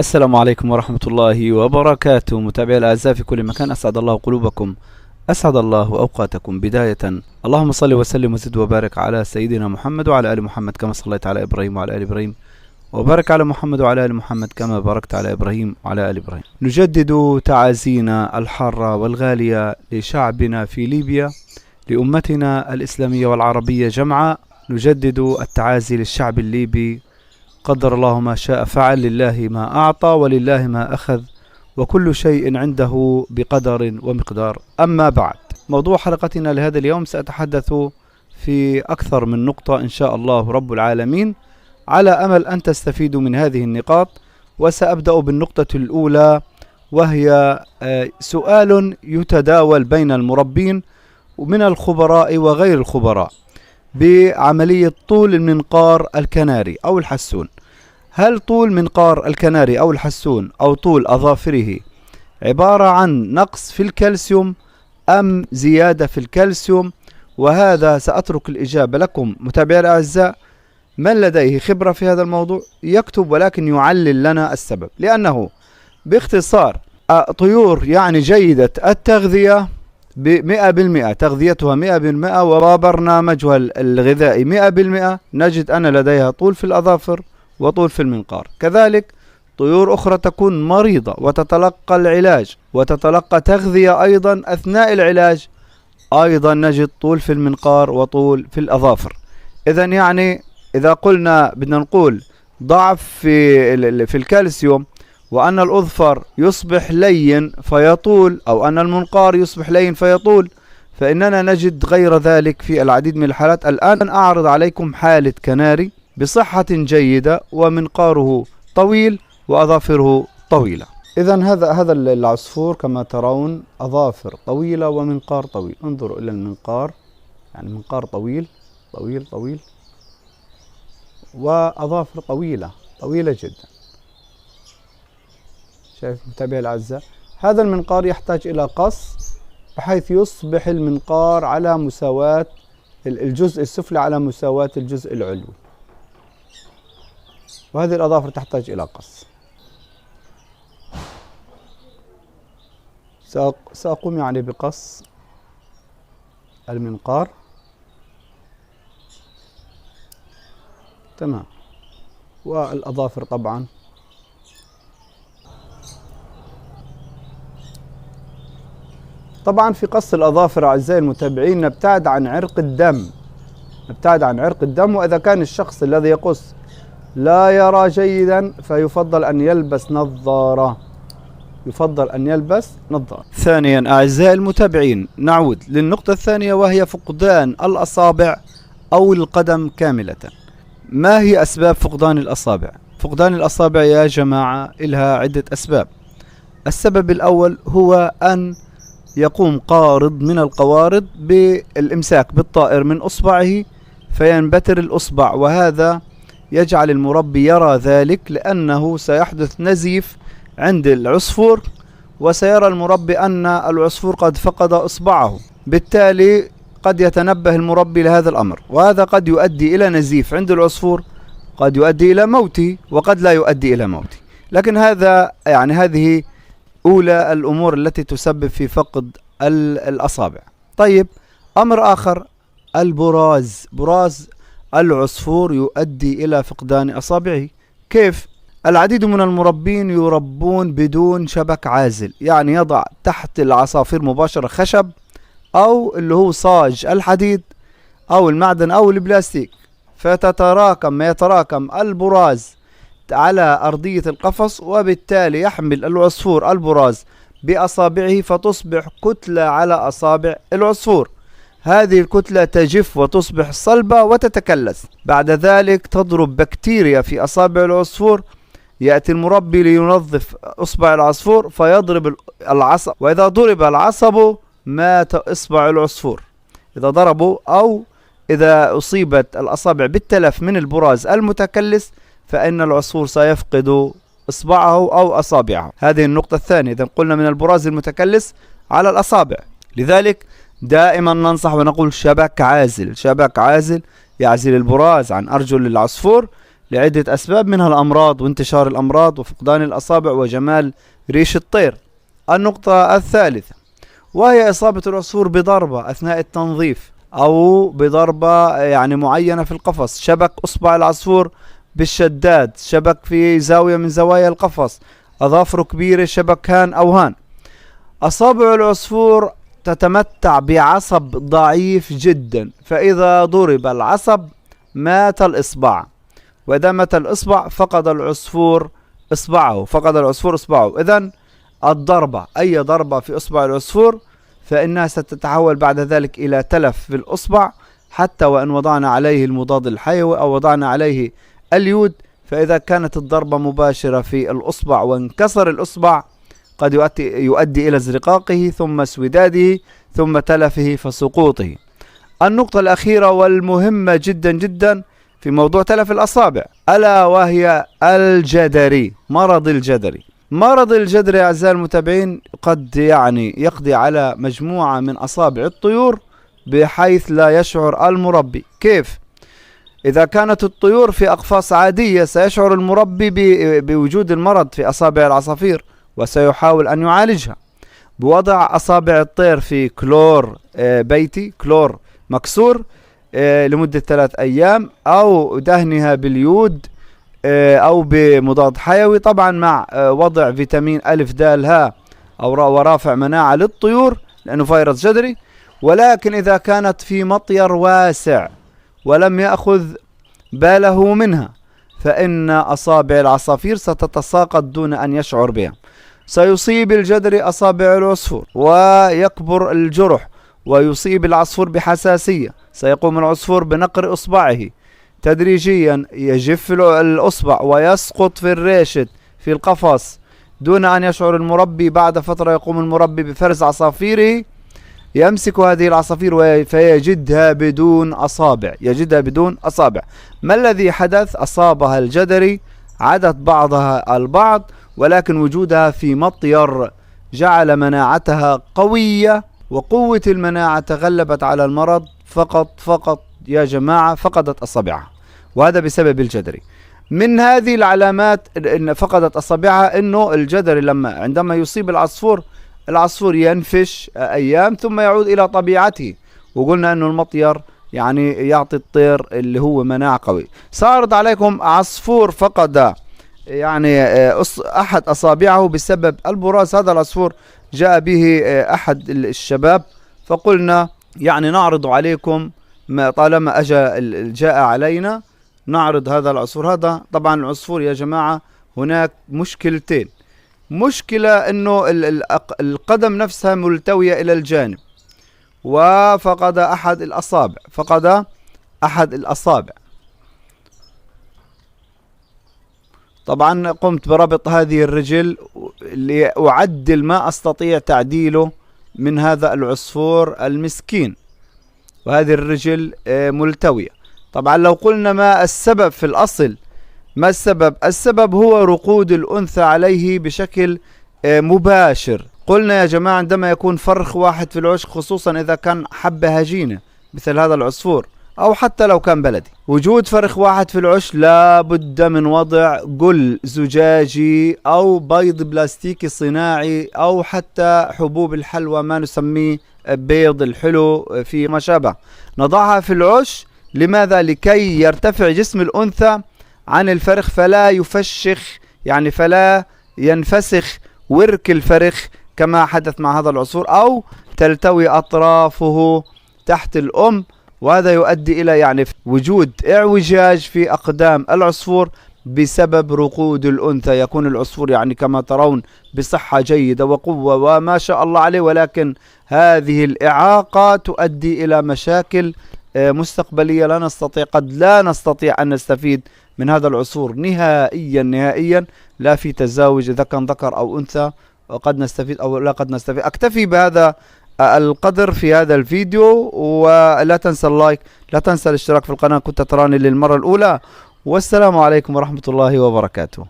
السلام عليكم ورحمة الله وبركاته. متابعي الأعزاء في كل مكان، أسعد الله قلوبكم، أسعد الله أوقاتكم. بداية اللهم صل وسلم وزد وبارك على سيدنا محمد وعلى آل محمد كما صليت على إبراهيم وعلى آل إبراهيم، وبارك على محمد وعلى آل محمد كما باركت على إبراهيم وعلى آل إبراهيم. نجدد تعازينا الحارة والغالية لشعبنا في ليبيا، لأمتنا الإسلامية والعربية جمعاء. نجدد التعازي للشعب الليبي، قدر الله ما شاء فعل، لله ما أعطى ولله ما أخذ، وكل شيء عنده بقدر ومقدار. أما بعد، موضوع حلقتنا لهذا اليوم سأتحدث في أكثر من نقطة إن شاء الله رب العالمين، على أمل أن تستفيدوا من هذه النقاط. وسأبدأ بالنقطة الأولى، وهي سؤال يتداول بين المربين ومن الخبراء وغير الخبراء بعملية طول المنقار الكناري أو الحسون. هل طول منقار الكناري أو الحسون أو طول أظافره عبارة عن نقص في الكالسيوم أم زيادة في الكالسيوم؟ وهذا سأترك الإجابة لكم متابعي الأعزاء. من لديه خبرة في هذا الموضوع يكتب، ولكن يعلل لنا السبب، لأنه باختصار طيور يعني جيدة التغذية ب100%، تغذيتها 100% وبرنامجها الغذائي 100%، نجد أن لديها طول في الأظافر وطول في المنقار. كذلك طيور أخرى تكون مريضة وتتلقى العلاج وتتلقى تغذية أيضا أثناء العلاج، أيضا نجد طول في المنقار وطول في الأظافر. إذن يعني إذا قلنا بدنا نقول ضعف في الكالسيوم، وأن الأظفر يصبح لين فيطول، أو أن المنقار يصبح لين فيطول، فإننا نجد غير ذلك في العديد من الحالات. الآن أعرض عليكم حالة كناري بصحة جيدة ومنقاره طويل وأظافره طويلة. إذن هذا العصفور كما ترون أظافر طويلة ومنقار طويل. انظروا إلى المنقار، يعني منقار طويل طويل طويل، وأظافر طويلة طويلة جدا. شايف متابعي الأعزاء؟ هذا المنقار يحتاج إلى قص بحيث يصبح المنقار على مساواة الجزء السفلي على مساواة الجزء العلوي، وهذه الأظافر تحتاج إلى قص. سأقوم يعني بقص المنقار. تمام. والأظافر طبعا في قص الأظافر أعزائي المتابعين نبتعد عن عرق الدم، وإذا كان الشخص الذي يقص لا يرى جيدا فيفضل أن يلبس نظارة، ثانيا أعزائي المتابعين، نعود للنقطة الثانية، وهي فقدان الأصابع أو القدم كاملة. ما هي أسباب فقدان الأصابع؟ فقدان الأصابع يا جماعة لها عدة أسباب. السبب الأول هو أن يقوم قارض من القوارض بالإمساك بالطائر من أصبعه فينبتر الأصبع، وهذا يجعل المربي يرى ذلك، لأنه سيحدث نزيف عند العصفور، وسيرى المربي أن العصفور قد فقد إصبعه، بالتالي قد يتنبه المربي لهذا الأمر، وهذا قد يؤدي إلى نزيف عند العصفور، قد يؤدي إلى موته وقد لا يؤدي إلى موته. لكن هذه أولى الأمور التي تسبب في فقد الأصابع. طيب، أمر آخر، براز العصفور يؤدي إلى فقدان أصابعه. كيف؟ العديد من المربين يربون بدون شبك عازل، يعني يضع تحت العصافير مباشرة خشب أو اللي هو صاج الحديد أو المعدن أو البلاستيك، يتراكم البراز على أرضية القفص، وبالتالي يحمل العصفور البراز بأصابعه فتصبح كتلة على أصابع العصفور. هذه الكتلة تجف وتصبح صلبة وتتكلس، بعد ذلك تضرب بكتيريا في أصابع العصفور. يأتي المربي لينظف أصبع العصفور فيضرب العصب، وإذا ضرب العصب مات إصبع العصفور إذا ضربوا، أو إذا أصيبت الأصابع بالتلف من البراز المتكلس فإن العصفور سيفقد إصبعه أو أصابعه. هذه النقطة الثانية. إذا قلنا من البراز المتكلس على الأصابع، لذلك دائما ننصح ونقول شبك عازل يعزل البراز عن أرجل العصفور، لعدة أسباب، منها الأمراض وانتشار الأمراض وفقدان الأصابع وجمال ريش الطير. النقطة الثالثة وهي إصابة العصفور بضربة أثناء التنظيف أو بضربة يعني معينة في القفص. شبك أصبع العصفور بالشداد، شبك في زاوية من زوايا القفص، أظافره كبيرة، شبك هان أو هان. أصابع العصفور تتمتع بعصب ضعيف جدا، فإذا ضرب العصب مات الإصبع، وإذا مات الإصبع فقد العصفور إصبعه. إذن الضربة، أي ضربة في إصبع العصفور فإنها ستتحول بعد ذلك إلى تلف في الإصبع، حتى وإن وضعنا عليه المضاد الحيوي أو وضعنا عليه اليود. فإذا كانت الضربة مباشرة في الإصبع وانكسر الإصبع قد يؤدي إلى ازرقاقه ثم اسوداده ثم تلفه فسقوطه. النقطة الأخيرة والمهمة جدا جدا في موضوع تلف الأصابع ألا وهي الجدري، مرض الجدري. مرض الجدري أعزائي المتابعين قد يقضي على مجموعة من أصابع الطيور بحيث لا يشعر المربي. كيف؟ إذا كانت الطيور في أقفاص عادية سيشعر المربي بوجود المرض في أصابع العصافير وسيحاول أن يعالجها بوضع أصابع الطير في كلور بيتي، كلور مكسور، لمدة 3 أيام، أو دهنها باليود أو بمضاد حيوي، طبعا مع وضع فيتامين ألف دال ها ورافع مناعة للطيور لأنه فيروس جدري. ولكن إذا كانت في مطير واسع ولم يأخذ باله منها فإن أصابع العصافير ستتساقط دون أن يشعر بها. سيصيب الجدري أصابع العصفور ويكبر الجرح ويصيب العصفور بحساسية. سيقوم العصفور بنقر إصبعه تدريجيا، يجف الأصبع ويسقط في الريشة في القفص دون أن يشعر المربي. بعد فترة يقوم المربي بفرز عصافيره، يمسك هذه العصافير فيجدها بدون أصابع. ما الذي حدث؟ أصابها الجدري، عدت بعضها البعض، ولكن وجودها في مطير جعل مناعتها قوية، وقوة المناعة تغلبت على المرض. فقط يا جماعة فقدت أصابعها، وهذا بسبب الجدري. من هذه العلامات إن فقدت أصابعها إنه الجدري عندما يصيب العصفور ينفش أيام ثم يعود إلى طبيعته. وقلنا إنه المطير يعطي الطير اللي هو مناعة قوي. سأعرض عليكم عصفور فقد أحد أصابعه بسبب البراز. هذا العصفور جاء به أحد الشباب، فقلنا نعرض عليكم ما طالما جاء علينا نعرض هذا العصفور. هذا طبعا العصفور يا جماعة هناك مشكلتين. مشكلة انه القدم نفسها ملتوية الى الجانب، وفقد احد الاصابع. طبعا قمت بربط هذه الرجل لأعدل ما استطيع تعديله من هذا العصفور المسكين، وهذه الرجل ملتوية. طبعا لو قلنا ما السبب في الأصل، ما السبب؟ السبب هو رقود الأنثى عليه بشكل مباشر. قلنا يا جماعة عندما يكون فرخ واحد في العشق، خصوصا إذا كان حبة هجينة مثل هذا العصفور أو حتى لو كان بلدي، وجود فرخ واحد في العشق لا بد من وضع قل زجاجي أو بيض بلاستيكي صناعي أو حتى حبوب الحلوى ما نسميه بيض الحلو في ما شابه، نضعها في العش. لماذا؟ لكي يرتفع جسم الأنثى عن الفرخ فلا يفشخ، فلا ينفسخ ورك الفرخ كما حدث مع هذا العصفور، أو تلتوي أطرافه تحت الأم، وهذا يؤدي إلى وجود اعوجاج في أقدام العصفور بسبب رقود الأنثى. يكون العصفور كما ترون بصحة جيدة وقوة وما شاء الله عليه، ولكن هذه الإعاقة تؤدي إلى مشاكل مستقبلية قد لا نستطيع أن نستفيد من هذا العصفور نهائيا، لا في تزاوج إذا كان ذكر أو أنثى، وقد نستفيد أو لا قد نستفيد. أكتفي بهذا القدر في هذا الفيديو، ولا تنسى اللايك، لا تنسى الاشتراك في القناة كنت تراني للمرة الأولى، والسلام عليكم ورحمة الله وبركاته.